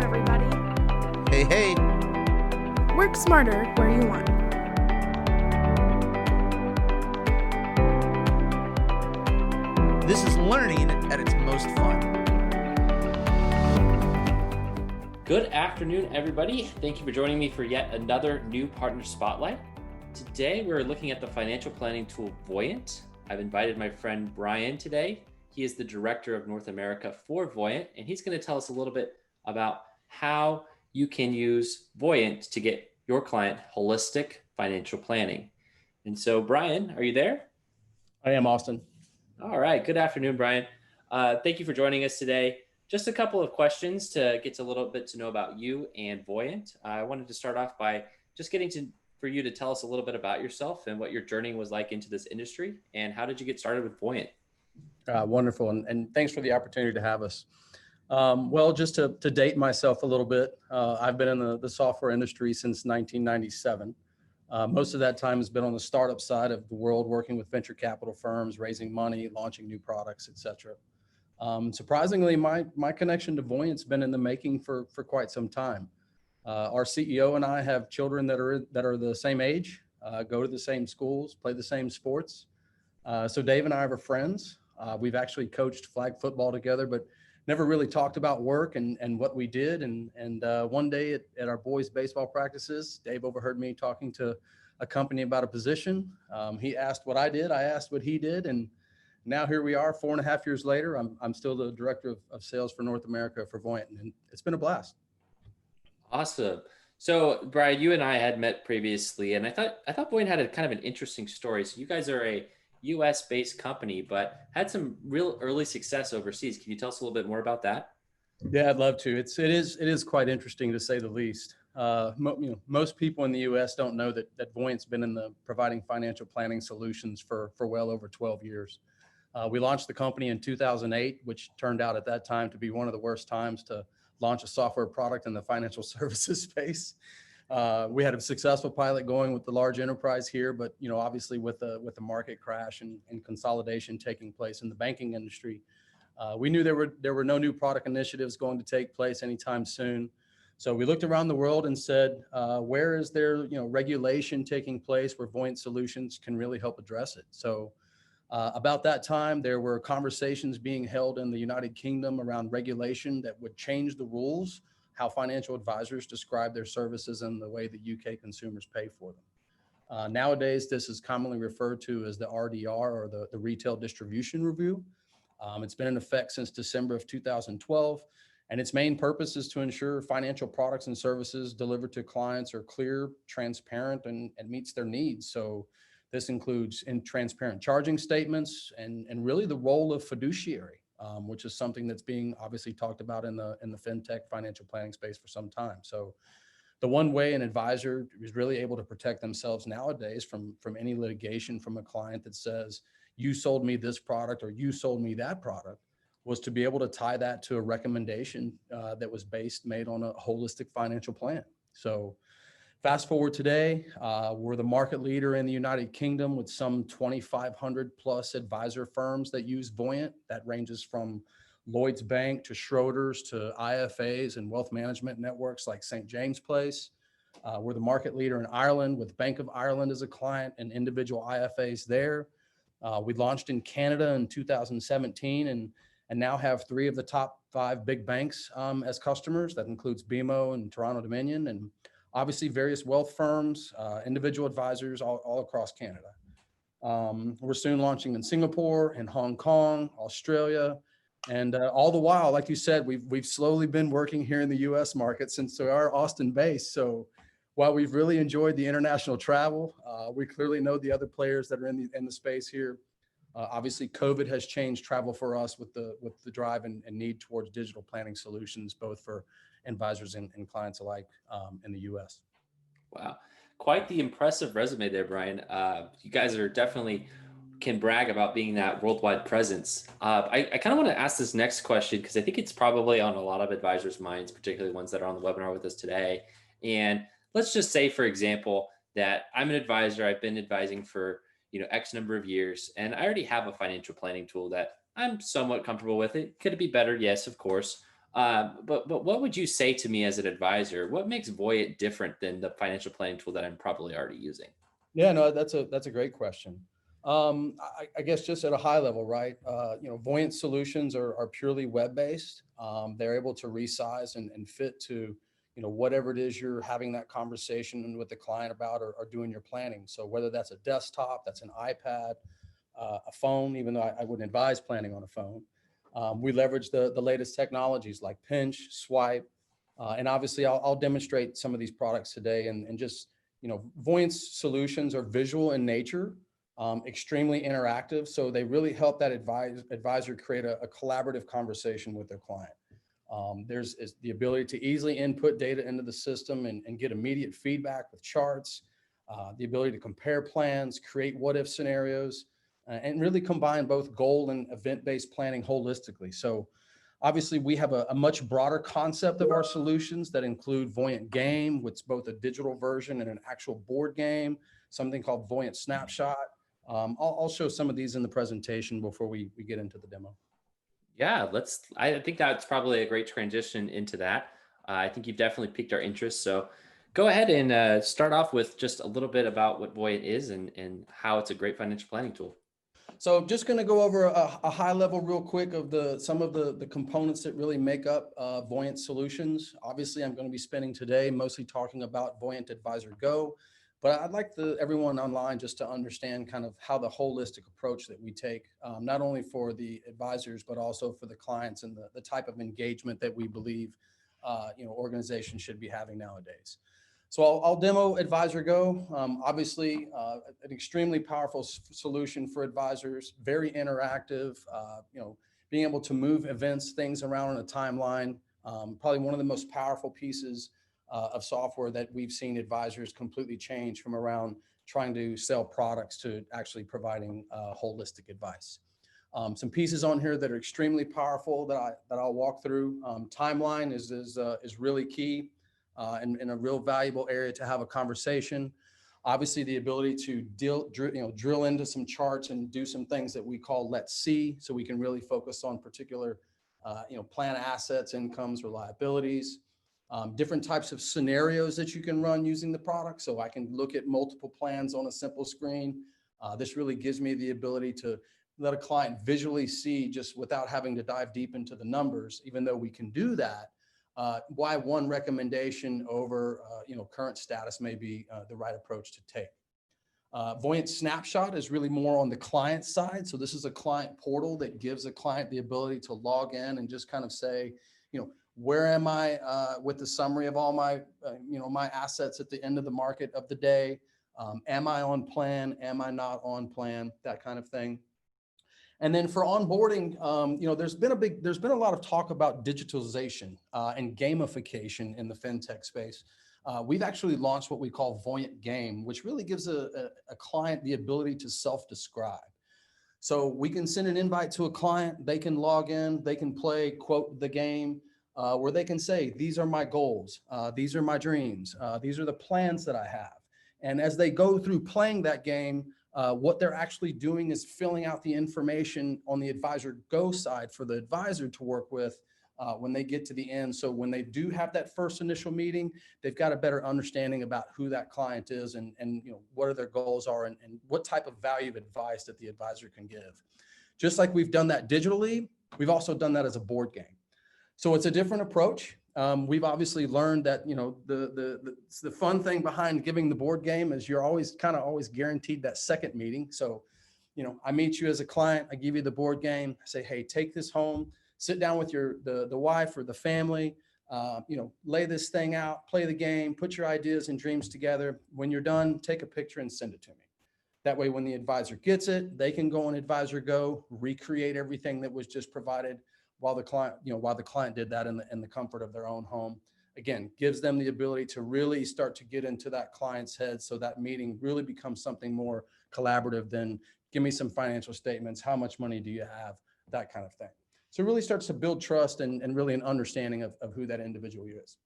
Welcome, everybody. Hey, hey. Work smarter where you want. This is learning at its most fun. Good afternoon, everybody. Thank you for joining me for yet another new partner spotlight. Today, we're looking at the financial planning tool Voyant. I've invited my friend Brian today. He is the director of North America for Voyant, and he's going to tell us a little bit about how you can use Voyant to get your client holistic financial planning. And so, Brian, are you there? I am, Austin. All right. Good afternoon, Brian. Thank you for joining us today. Just a couple of questions to get a little bit to know about you and Voyant. I wanted to start off by just for you to tell us a little bit about yourself and what your journey was like into this industry, and how did you get started with Voyant? Wonderful. And thanks for the opportunity to have us. Well, just to date myself a little bit, I've been in the software industry since 1997. Most of that time has been on the startup side of the world, working with venture capital firms, raising money, launching new products, et cetera. Surprisingly, my connection to Voyant's been in the making for quite some time. Our CEO and I have children that are the same age, go to the same schools, play the same sports. So Dave and I are friends. We've actually coached flag football together, but never really talked about work and what we did. And one day at our boys' baseball practices, Dave overheard me talking to a company about a position. He asked what I did. I asked what he did. And now here we are 4.5 years later. I'm still the director of sales for North America for Voyant, and it's been a blast. Awesome. So, Brian, you and I had met previously, and I thought Voyant had a kind of an interesting story. So you guys are a US-based company, but had some real early success overseas. Can you tell us a little bit more about that? Yeah, I'd love to. It is quite interesting, to say the least. Most people in the U.S. don't know that Voyant's been in the providing financial planning solutions for well over 12 years. We launched the company in 2008, which turned out at that time to be one of the worst times to launch a software product in the financial services space. We had a successful pilot going with the large enterprise here, but obviously with the market crash and consolidation taking place in the banking industry, we knew there were no new product initiatives going to take place anytime soon. So we looked around the world and said, where is there regulation taking place where Voyant solutions can really help address it? So about that time, there were conversations being held in the United Kingdom around regulation that would change the rules, how financial advisors describe their services, and the way that UK consumers pay for them. Nowadays, this is commonly referred to as the RDR, or the Retail Distribution Review. It's been in effect since December of 2012, and its main purpose is to ensure financial products and services delivered to clients are clear, transparent, and meets their needs. So this includes transparent charging statements and really the role of fiduciary, which is something that's being obviously talked about in the fintech financial planning space for some time. So the one way an advisor is really able to protect themselves nowadays from any litigation from a client that says, you sold me this product or you sold me that product, was to be able to tie that to a recommendation that was made on a holistic financial plan. So fast forward today, we're the market leader in the United Kingdom with some 2,500 plus advisor firms that use Voyant. That ranges from Lloyd's Bank to Schroders to IFAs and wealth management networks like St. James Place. We're the market leader in Ireland with Bank of Ireland as a client and individual IFAs there. We launched in Canada in 2017 and now have 3 of the top 5 big banks as customers. That includes BMO and Toronto Dominion, and obviously various wealth firms, individual advisors all across Canada. We're soon launching in Singapore and Hong Kong, Australia, and all the while, like you said, we've slowly been working here in the U.S. market since we are Austin based. So while we've really enjoyed the international travel, we clearly know the other players that are in the space here. Obviously, COVID has changed travel for us with the drive and need towards digital planning solutions, both for advisors and clients alike in the U.S. Wow. Quite the impressive resume there, Brian. You guys are definitely can brag about being that worldwide presence. I kind of want to ask this next question because I think it's probably on a lot of advisors' minds, particularly ones that are on the webinar with us today. And let's just say, for example, that I'm an advisor. I've been advising for X number of years, and I already have a financial planning tool that I'm somewhat comfortable with. It could it be better? Yes, of course. But what would you say to me as an advisor? What makes Voyant different than the financial planning tool that I'm probably already using? Yeah, no, that's a great question. I guess just at a high level, right? Voyant solutions are purely web based. They're able to resize and fit to whatever it is you're having that conversation with the client about, or doing your planning. So whether that's a desktop, that's an iPad, a phone, even though I wouldn't advise planning on a phone. We leverage the latest technologies like pinch, swipe, and obviously I'll demonstrate some of these products today. And just, Voyant's solutions are visual in nature, extremely interactive. So they really help that advisor create a collaborative conversation with their client. There's the ability to easily input data into the system and get immediate feedback with charts, the ability to compare plans, create what-if scenarios, and really combine both goal and event-based planning holistically. So obviously we have a much broader concept of our solutions that include Voyant Game, which is both a digital version and an actual board game, something called Voyant Snapshot. I'll show some of these in the presentation before we get into the demo. Yeah, I think that's probably a great transition into that. I think you've definitely piqued our interest. So go ahead and start off with just a little bit about what Voyant is and how it's a great financial planning tool. So I'm just going to go over a high level real quick of some of the components that really make up Voyant solutions. Obviously, I'm going to be spending today mostly talking about Voyant Advisor Go, but I'd like everyone online just to understand kind of how the holistic approach that we take, not only for the advisors, but also for the clients, and the type of engagement that we believe organizations should be having nowadays. So I'll demo Advisor Go. Obviously, an extremely powerful solution for advisors, very interactive, being able to move events, things around on a timeline. Probably one of the most powerful pieces of software that we've seen advisors completely change from around trying to sell products to actually providing holistic advice. Some pieces on here that are extremely powerful that I'll walk through. Timeline is really key. And a real valuable area to have a conversation. Obviously, the ability to drill into some charts and do some things that we call let's see, so we can really focus on particular plan assets, incomes, or liabilities. Different types of scenarios that you can run using the product. So I can look at multiple plans on a simple screen. This really gives me the ability to let a client visually see, just without having to dive deep into the numbers, even though we can do that. Why one recommendation over current status may be the right approach to take. Voyant Snapshot is really more on the client side. So this is a client portal that gives a client the ability to log in and just kind of say, where am I with the summary of all my, my assets at the end of the market of the day? Am I on plan? Am I not on plan? That kind of thing. And then for onboarding, there's been a lot of talk about digitalization and gamification in the fintech space. We've actually launched what we call Voyant Game, which really gives a client the ability to self-describe. So we can send an invite to a client, they can log in, they can play, quote, the game, where they can say, these are my goals, these are my dreams, these are the plans that I have. And as they go through playing that game, what they're actually doing is filling out the information on the Advisor Go side for the advisor to work with when they get to the end. So when they do have that first initial meeting, they've got a better understanding about who that client is and what are their goals are and what type of value of advice that the advisor can give. Just like we've done that digitally, we've also done that as a board game. So it's a different approach. We've obviously learned that, the fun thing behind giving the board game is you're always guaranteed that second meeting. So, I meet you as a client, I give you the board game, I say, hey, take this home, sit down with the wife or the family, lay this thing out, play the game, put your ideas and dreams together. When you're done, take a picture and send it to me. That way, when the advisor gets it, they can go on Advisor Go, recreate everything that was just provided while the client did that in the comfort of their own home. Again, gives them the ability to really start to get into that client's head, so that meeting really becomes something more collaborative than give me some financial statements, how much money do you have, that kind of thing. So it really starts to build trust and really an understanding of who that individual is.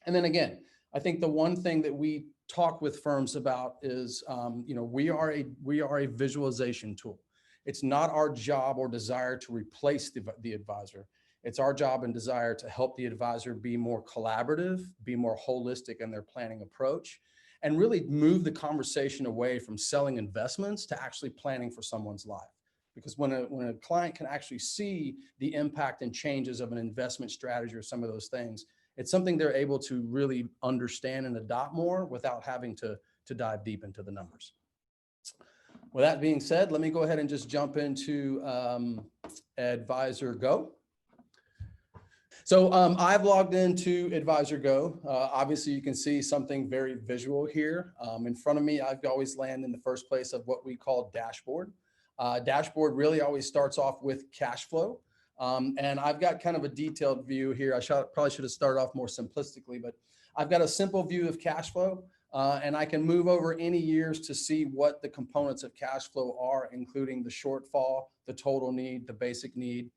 And then again, I think the one thing that we talk with firms about is, we are a visualization tool. It's not our job or desire to replace the advisor. It's our job and desire to help the advisor be more collaborative, be more holistic in their planning approach, and really move the conversation away from selling investments to actually planning for someone's life. Because when a client can actually see the impact and changes of an investment strategy or some of those things, it's something they're able to really understand and adopt more without having to dive deep into the numbers. With that being said, let me go ahead and just jump into Advisor Go. So I've logged into Advisor Go. Obviously, you can see something very visual here. In front of me, I've always land in the first place of what we call dashboard. Dashboard really always starts off with cash flow. And I've got kind of a detailed view here. Probably should have started off more simplistically, but I've got a simple view of cash flow. And I can move over any years to see what the components of cash flow are, including the shortfall, the total need, the basic need.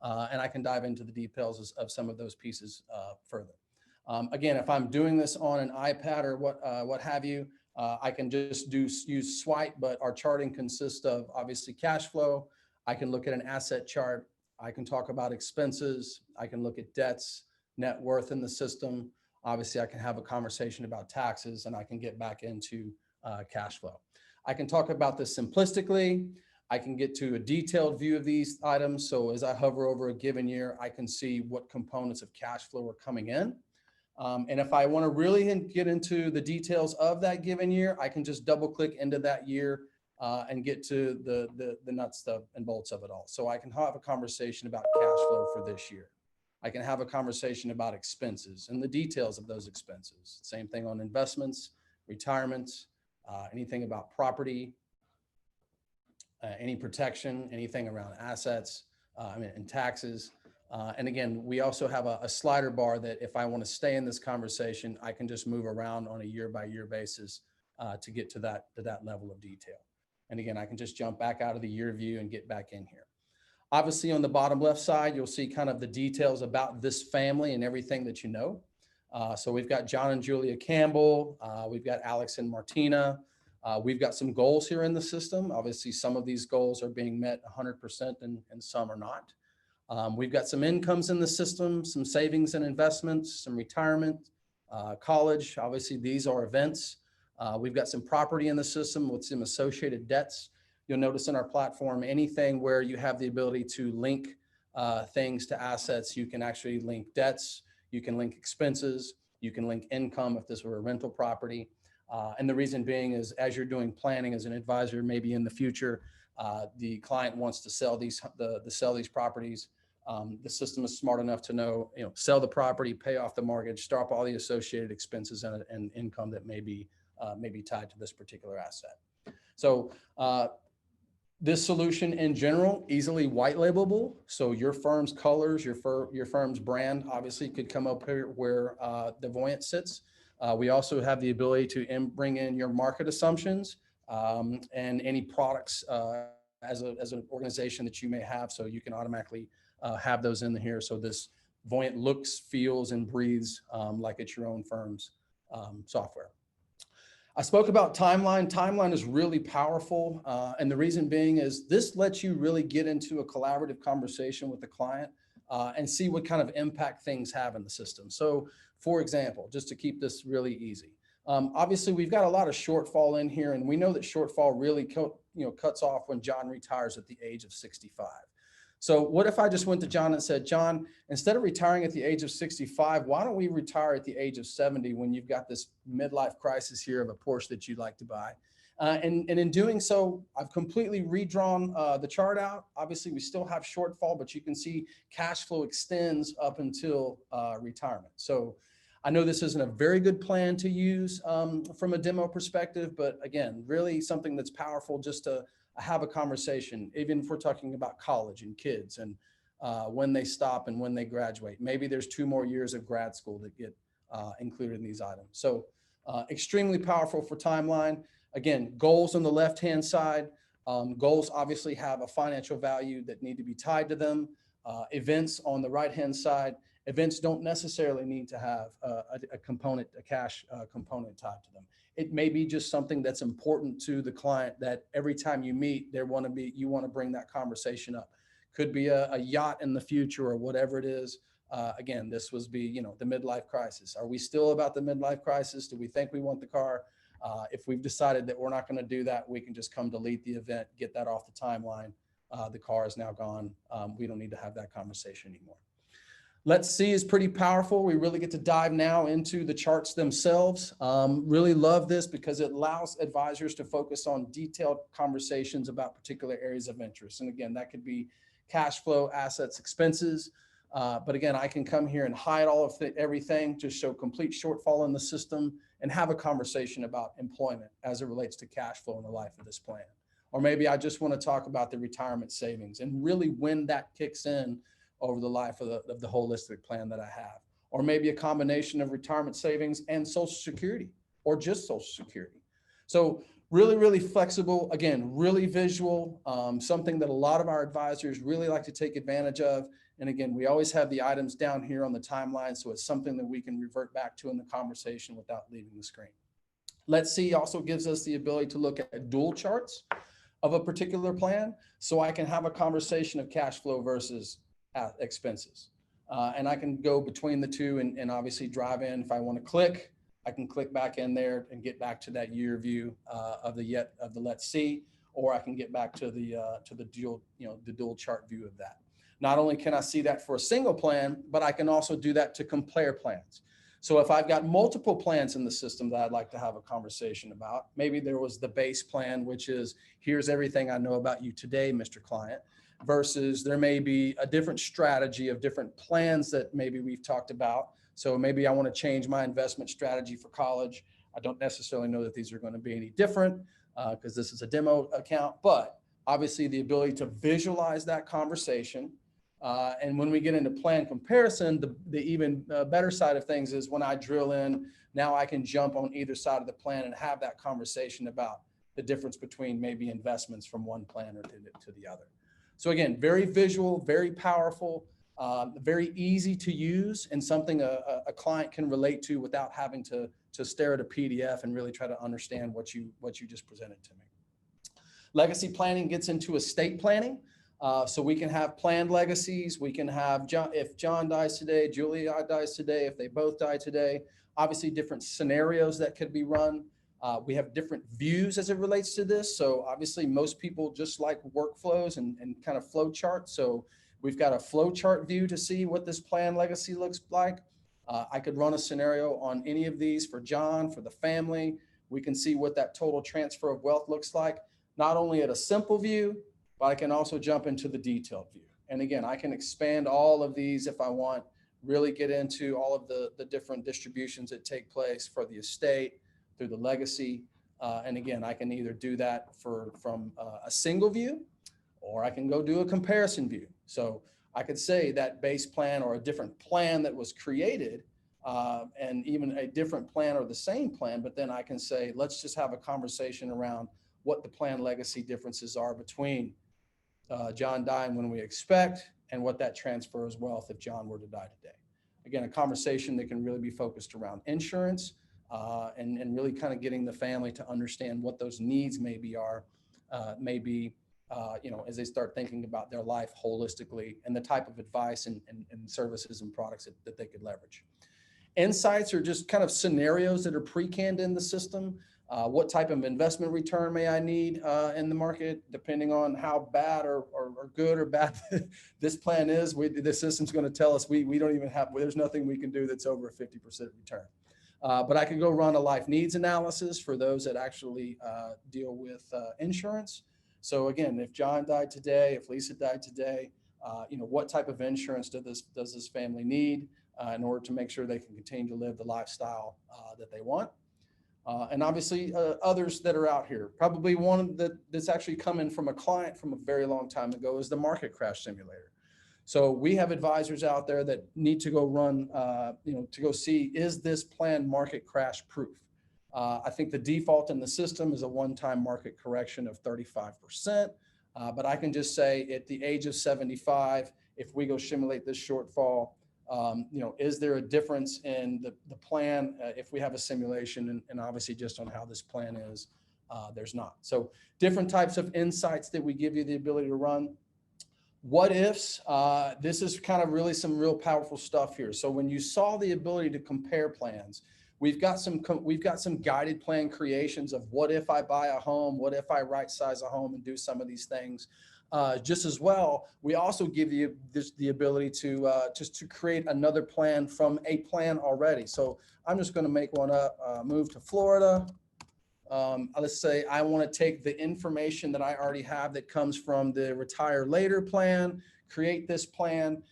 And I can dive into the details of some of those pieces further. Again, if I'm doing this on an iPad or what have you, I can just use swipe, but our charting consists of obviously cash flow. I can look at an asset chart. I can talk about expenses. I can look at debts, net worth in the system. Obviously, I can have a conversation about taxes, and I can get back into cash flow. I can talk about this simplistically. I can get to a detailed view of these items. So as I hover over a given year, I can see what components of cash flow are coming in. And if I want to really get into the details of that given year, I can just double click into that year and get to the nuts and bolts of it all. So I can have a conversation about cash flow for this year. I can have a conversation about expenses and the details of those expenses. Same thing on investments, retirement, anything about property, any protection, anything around assets, and taxes. And again, we also have a slider bar that if I want to stay in this conversation, I can just move around on a year by year basis to get to that level of detail. And again, I can just jump back out of the year view and get back in here. Obviously, on the bottom left side, you'll see kind of the details about this family and everything that you know. So we've got John and Julia Campbell. We've got Alex and Martina. We've got some goals here in the system. Obviously, some of these goals are being met 100% and some are not. We've got some incomes in the system, some savings and investments, some retirement, college. Obviously, these are events. We've got some property in the system with some associated debts. You'll notice in our platform, anything where you have the ability to link things to assets, you can actually link debts, you can link expenses, you can link income if this were a rental property. And the reason being is as you're doing planning as an advisor, maybe in the future, the client wants to sell these properties. The system is smart enough to know, sell the property, pay off the mortgage, stop all the associated expenses and income that may be tied to this particular asset. So this solution in general, easily white labelable. So your firm's colors, your firm's brand obviously could come up here where the Voyant sits. We also have the ability to bring in your market assumptions and any products as an organization that you may have. So you can automatically have those in here. So this Voyant looks, feels, and breathes like it's your own firm's software. I spoke about timeline. Timeline is really powerful. And the reason being is this lets you really get into a collaborative conversation with the client and see what kind of impact things have in the system. So for example, just to keep this really easy, obviously we've got a lot of shortfall in here, and we know that shortfall really cuts off when John retires at the age of 65. So what if I just went to John and said, John, instead of retiring at the age of 65, why don't we retire at the age of 70 when you've got this midlife crisis here of a Porsche that you'd like to buy? And in doing so, I've completely redrawn the chart out. Obviously, we still have shortfall, but you can see cash flow extends up until retirement. So I know this isn't a very good plan to use from a demo perspective, but again, really something that's powerful just to have a conversation, even if we're talking about college and kids and when they stop and when they graduate. Maybe there's 2 more years of grad school that get included in these items. So extremely powerful for timeline. Again, goals on the left-hand side. Goals obviously have a financial value that need to be tied to them. Events on the right-hand side. Events don't necessarily need to have a cash component tied to them. It may be just something that's important to the client that every time you meet, you want to bring that conversation up. Could be a yacht in the future or whatever it is. Again, this was the midlife crisis. Are we still about the midlife crisis? Do we think we want the car? If we've decided that we're not going to do that, we can just come delete the event, get that off the timeline. The car is now gone. We don't need to have that conversation anymore. Let's See is pretty powerful. We really get to dive now into the charts themselves. Really love this because it allows advisors to focus on detailed conversations about particular areas of interest. And again, that could be cash flow, assets, expenses. But again, I can come here and hide all of everything, just show complete shortfall in the system and have a conversation about employment as it relates to cash flow in the life of this plan. Or maybe I just want to talk about the retirement savings and really when that kicks in over the life of the holistic plan that I have. Or maybe a combination of retirement savings and Social Security, or just Social Security. So really, really flexible, again, really visual, something that a lot of our advisors really like to take advantage of. And again, we always have the items down here on the timeline, so it's something that we can revert back to in the conversation without leaving the screen. Let's See also gives us the ability to look at dual charts of a particular plan, so I can have a conversation of cash flow versus expenses. And I can go between the two and obviously drive in. If I want to click, I can click back in there and get back to that year view of the Let's See, or I can get back to the dual chart view of that. Not only can I see that for a single plan, but I can also do that to compare plans. So if I've got multiple plans in the system that I'd like to have a conversation about, maybe there was the base plan, which is here's everything I know about you today, Mr. Client, versus there may be a different strategy of different plans that maybe we've talked about. So maybe I want to change my investment strategy for college. I don't necessarily know that these are going to be any different because this is a demo account, but obviously the ability to visualize that conversation. And when we get into plan comparison, the even better side of things is when I drill in, now I can jump on either side of the plan and have that conversation about the difference between maybe investments from one plan or to the other. So again, very visual, very powerful, very easy to use, and something a client can relate to without having to stare at a PDF and really try to understand what you just presented to me. Legacy planning gets into estate planning. So we can have planned legacies. We can have, if John dies today, Julia dies today, if they both die today, obviously different scenarios that could be run. We have different views as it relates to this. So obviously most people just like workflows and kind of flow charts. So we've got a flow chart view to see what this plan legacy looks like. I could run a scenario on any of these for John, for the family. We can see what that total transfer of wealth looks like, not only at a simple view, but I can also jump into the detailed view. And again, I can expand all of these if I want, really get into all of the different distributions that take place for the estate through the legacy. And again, I can either do that from a single view, or I can go do a comparison view. So I could say that base plan or a different plan that was created, and even a different plan or the same plan, but then I can say, let's just have a conversation around what the plan legacy differences are between John dying when we expect and what that transfers wealth if John were to die today. Again, a conversation that can really be focused around insurance and really kind of getting the family to understand what those needs maybe are, as they start thinking about their life holistically and the type of advice and services and products that they could leverage. Insights are just kind of scenarios that are pre-canned in the system. What type of investment return may I need in the market, depending on how bad or good or bad this plan is. The system's going to tell us we don't even have, there's nothing we can do that's over a 50% return. But I could go run a life needs analysis for those that actually deal with insurance. So again, if John died today, if Lisa died today, what type of insurance does this family need in order to make sure they can continue to live the lifestyle that they want? And obviously others that are out here. Probably one that's actually coming from a client from a very long time ago is the market crash simulator. So we have advisors out there that need to go run, to go see, is this plan market crash proof? I think the default in the system is a one-time market correction of 35%. But I can just say at the age of 75, if we go simulate this shortfall, Is there a difference in the plan if we have a simulation, and obviously just on how this plan is, there's not. So different types of insights that we give you the ability to run. What ifs, this is kind of really some real powerful stuff here. So when you saw the ability to compare plans, we've got some guided plan creations of what if I buy a home, what if I right size a home and do some of these things. Just as well, we also give you the ability to just to create another plan from a plan already. So I'm just going to make one up, move to Florida. Let's say I want to take the information that I already have that comes from the retire later plan, create this plan.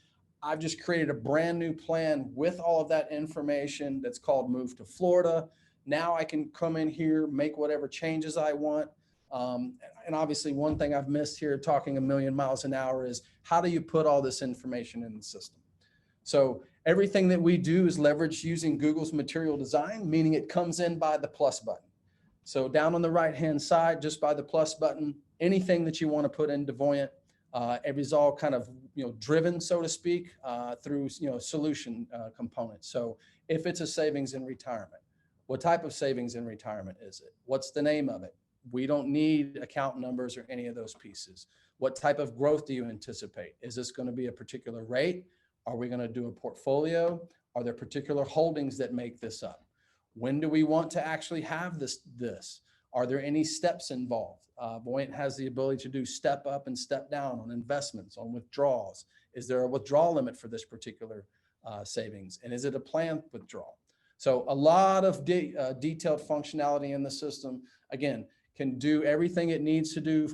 I've just created a brand new plan with all of that information that's called Move to Florida. Now I can come in here, make whatever changes I want. And obviously one thing I've missed here talking a million miles an hour is how do you put all this information in the system? So everything that we do is leveraged using Google's material design, meaning it comes in by the plus button. So down on the right-hand side, just by the plus button, anything that you want to put into Voyant, it is all kind of driven, so to speak, through solution components. So if it's a savings in retirement, what type of savings in retirement is it? What's the name of it? We don't need account numbers or any of those pieces. What type of growth do you anticipate? Is this going to be a particular rate? Are we going to do a portfolio? Are there particular holdings that make this up? When do we want to actually have this? Are there any steps involved? Voyant has the ability to do step up and step down on investments, on withdrawals. Is there a withdrawal limit for this particular savings? And is it a planned withdrawal? So a lot of detailed functionality in the system. Again, can do everything it needs to do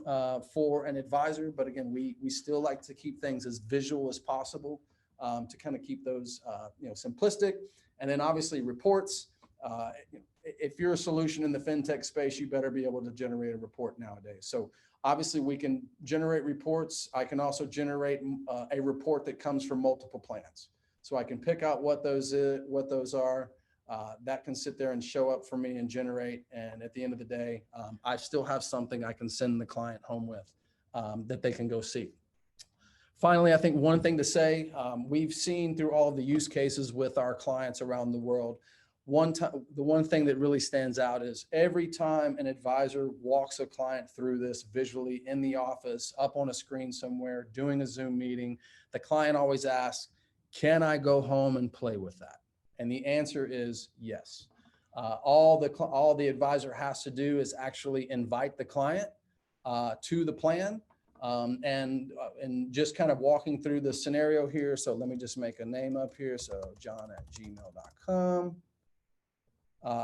for an advisor. But again, we still like to keep things as visual as possible to kind of keep those simplistic. And then obviously reports. If you're a solution in the fintech space, you better be able to generate a report nowadays. So obviously we can generate reports. I can also generate a report that comes from multiple plans. So I can pick out what those are. That can sit there and show up for me and generate. And at the end of the day, I still have something I can send the client home with that they can go see. Finally, I think one thing to say, we've seen through all of the use cases with our clients around the world, the one thing that really stands out is every time an advisor walks a client through this visually in the office, up on a screen somewhere, doing a Zoom meeting, the client always asks, can I go home and play with that? And the answer is yes. All the advisor has to do is actually invite the client to the plan and just kind of walking through the scenario here. So let me just make a name up here. So john@gmail.com.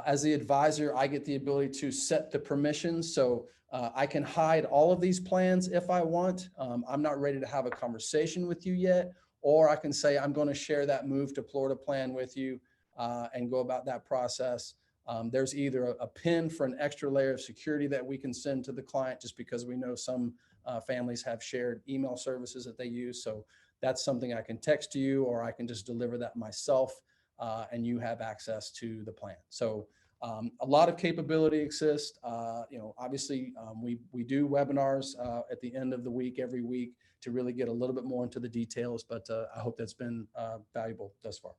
As the advisor, I get the ability to set the permissions. So I can hide all of these plans if I want. I'm not ready to have a conversation with you yet. Or I can say, I'm going to share that Move to Florida plan with you and go about that process. There's either a PIN for an extra layer of security that we can send to the client just because we know some families have shared email services that they use. So that's something I can text to you, or I can just deliver that myself and you have access to the plan. So a lot of capability exists. Obviously we do webinars at the end of the week, every week, to really get a little bit more into the details, but I hope that's been valuable thus far.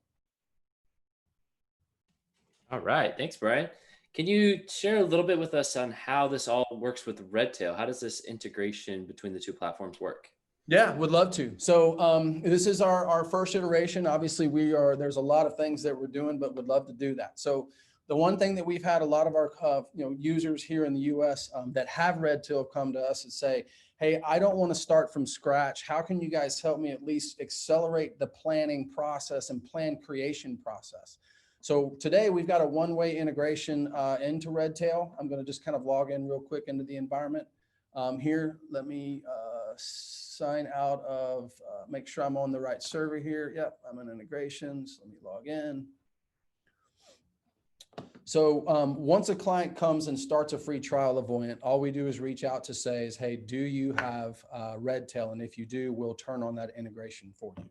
All right, thanks, Brian. Can you share a little bit with us on how this all works with Redtail? How does this integration between the two platforms work? Yeah, would love to. So this is our first iteration. Obviously, there's a lot of things that we're doing, but would love to do that. So the one thing that we've had a lot of our users here in the U.S. That have Redtail come to us and say, hey, I don't want to start from scratch. How can you guys help me at least accelerate the planning process and plan creation process? So today we've got a one-way integration into Redtail. I'm going to just kind of log in real quick into the environment. Here, let me sign out of, make sure I'm on the right server here. Yep, I'm in integrations. Let me log in. So once a client comes and starts a free trial of Voyant, all we do is reach out to say is, hey, do you have Redtail? And if you do, we'll turn on that integration for you.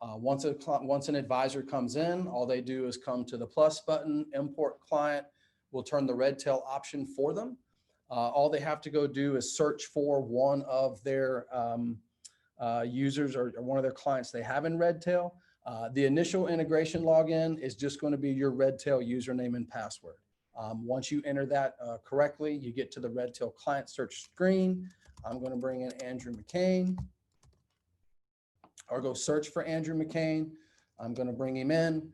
Once an advisor comes in, all they do is come to the plus button, import client. We'll turn the Redtail option for them. All they have to go do is search for one of their users or one of their clients they have in Redtail. The initial integration login is just going to be your Redtail username and password. Once you enter that correctly, you get to the Redtail client search screen. I'm going to bring in Andrew McCain, or go search for Andrew McCain. I'm going to bring him in.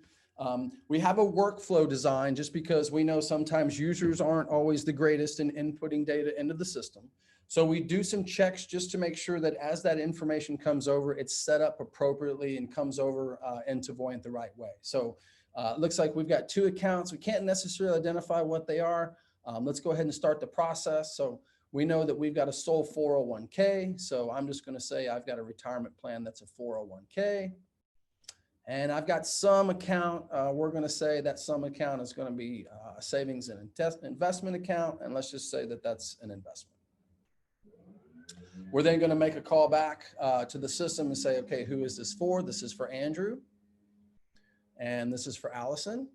We have a workflow design just because we know sometimes users aren't always the greatest in inputting data into the system. So we do some checks just to make sure that as that information comes over, it's set up appropriately and comes over into Voyant the right way. So it looks like we've got 2 accounts. We can't necessarily identify what they are. Let's go ahead and start the process. So we know that we've got a sole 401k. So I'm just going to say I've got a retirement plan that's a 401k. And I've got some account. We're going to say that some account is going to be a savings and investment account. And let's just say that that's an investment. We're then going to make a call back to the system and say, okay, who is this for? This is for Andrew. And this is for Allison.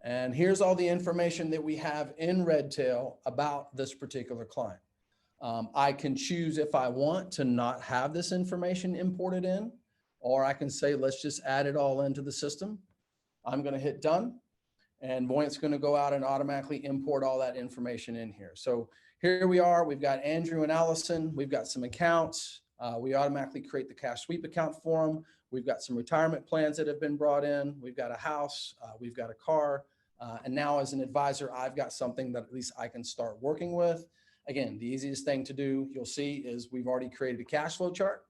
And here's all the information that we have in Redtail about this particular client. I can choose if I want to not have this information imported in, or I can say, let's just add it all into the system. I'm going to hit done, and Voyant's going to go out and automatically import all that information in here. So here we are. We've got Andrew and Allison. We've got some accounts. We automatically create the cash sweep account for them. We've got some retirement plans that have been brought in. We've got a house. We've got a car. And now as an advisor, I've got something that at least I can start working with. Again, the easiest thing to do, you'll see, is we've already created a cash flow chart.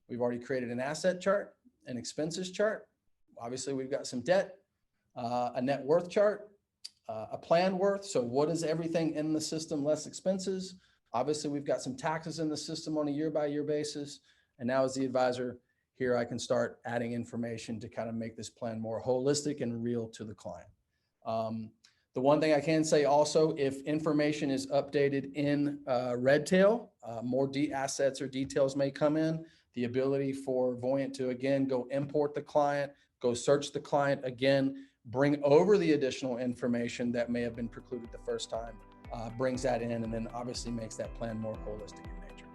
We've already created an asset chart, an expenses chart. Obviously, we've got some debt, a net worth chart, a planned worth. So what is everything in the system less expenses? Obviously, we've got some taxes in the system on a year-by-year basis. And now as the advisor, here I can start adding information to kind of make this plan more holistic and real to the client. The one thing I can say also, if information is updated in Redtail, more assets or details may come in. The ability for Voyant to, again, go import the client, go search the client again, bring over the additional information that may have been precluded the first time, brings that in, and then obviously makes that plan more holistic in nature.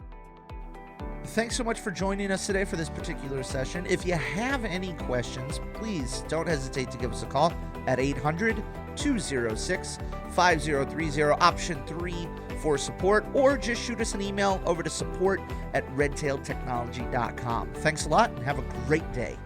Thanks so much for joining us today for this particular session. If you have any questions, please don't hesitate to give us a call at 800-206-5030, option 3 for support, or just shoot us an email over to support@redtailtechnology.com. Thanks a lot and have a great day.